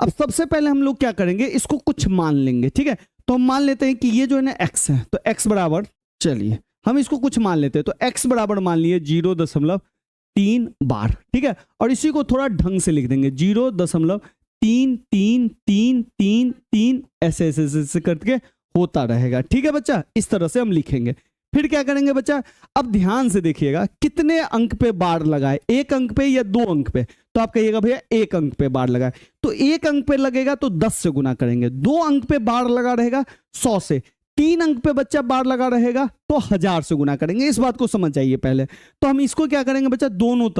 अब सबसे पहले हम लोग क्या करेंगे, इसको कुछ मान लेंगे, ठीक है। तो हम मान लेते हैं कि ये जो है ना x है, तो x बराबर, चलिए हम इसको कुछ मान लेते हैं, तो x बराबर मान लिए 0.3 बार, ठीक है। और इसी को थोड़ा ढंग से लिख देंगे 0.33333 ऐसे ऐसे ऐसे करके होता रहेगा, ठीक है बच्चा। इस तरह से हम लिखेंगे। फिर क्या करेंगे बच्चा, अब ध्यान से देखिएगा कितने अंक पे बार लगाए, एक अंक पे या 2 अंक पे। तो आप कहिएगा भैया 1 अंक पे बार लगाए, तो 1 अंक पे लगेगा तो 10 से गुना करेंगे, 2 अंक पे बार लगा रहेगा 100 से, 3 अंक पे बच्चा बार लगा रहेगा तो 1000 से गुना करेंगे। इस बात को समझ जाइए पहले। तो हम इसको क्या करेंगे बच्चा, दोनों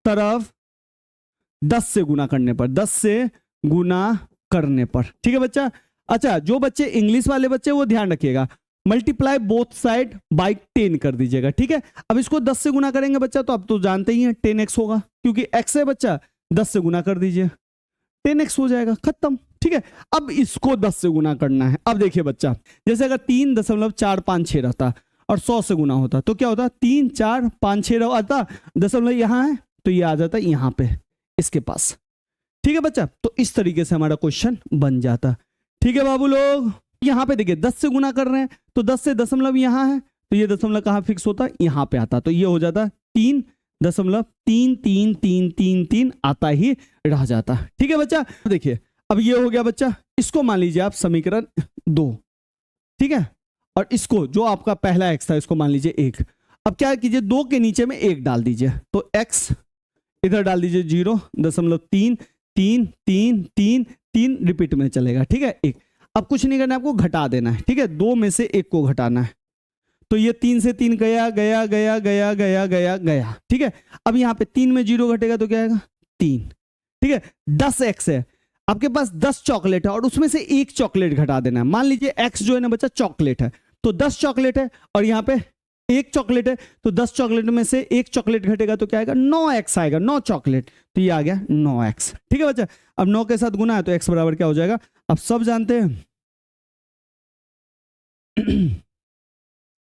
तरफ 10 से गुना करने पर, 10 से गुना करने पर, ठीक है बच्चा। अच्छा, जो बच्चे इंग्लिश वाले बच्चे वो ध्यान रखिएगा, मल्टीप्लाई बोथ साइड बाई 10 कर दीजिएगा, ठीक है। अब इसको 10 से गुना करेंगे बच्चा, तो अब तो जानते ही हैं 10x होगा, क्योंकि x है बच्चा, 10 से गुना कर दीजिए 10x हो जाएगा, खत्म, ठीक है। अब इसको 10 से गुना करना है। अब देखिए बच्चा, जैसे अगर 3.456 रहता और 100 से गुना होता तो क्या होता, 3 4 5 6 आता, दशमलव यहाँ है तो ये आ जाता यहाँ पे इसके पास, ठीक है बच्चा। तो इस तरीके से हमारा क्वेश्चन बन जाता, ठीक है बाबू लोग। यहाँ पे देखिए 10 से गुना कर रहे हैं, तो 10 से दशमलव यहाँ है, तो ये दशमलव कहाँ फिक्स होता है, यहाँ पे आता, तो ये हो जाता 3.3333 आता ही रह जाता, ठीक है बच्चा। देखिए अब ये हो गया बच्चा, इसको मान लीजिए आप समीकरण 2, ठीक है। और इसको जो आपका पहला x था इसको मान लीजिए 1। अब क्या कीजिए, 2 के नीचे में 1 डाल दीजिए, तो x इधर डाल दीजिए 0.33333 रिपीट में चलेगा, ठीक है 1। अब कुछ नहीं करना है, आपको घटा देना है, ठीक है, 2 में से 1 को घटाना है, तो ये 3 से 3 गया गया गया गया गया गया गया, ठीक है। अब यहाँ पे 3 में 0 घटेगा तो क्या आएगा 3, ठीक है। 10x है, आपके पास 10 चॉकलेट है और उसमें से 1 चॉकलेट घटा देना है। मान लीजिए x जो है ना बच्चा चॉकलेट है, तो 10 चॉकलेट है और यहाँ पे 1 चॉकलेट है, तो 10 चॉकलेट में से 1 चॉकलेट घटेगा तो क्या आएगा 9x आएगा, 9 चॉकलेट, तो ये आ गया 9x, ठीक है बच्चा। अब 9 के साथ गुना है तो x बराबर क्या हो जाएगा, अब सब जानते हैं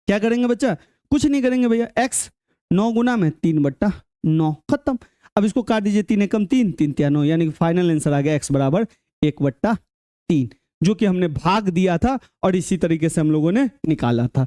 क्या करेंगे बच्चा, कुछ नहीं करेंगे भैया, x 9 गुना में 3/9, खत्म। अब इसको काट दीजिए, 3 एकम 3, 3 तिया 9, यानी कि फाइनल आंसर आ गया x बराबर 1/3, जो कि हमने भाग दिया था और इसी तरीके से हम लोगों ने निकाला था।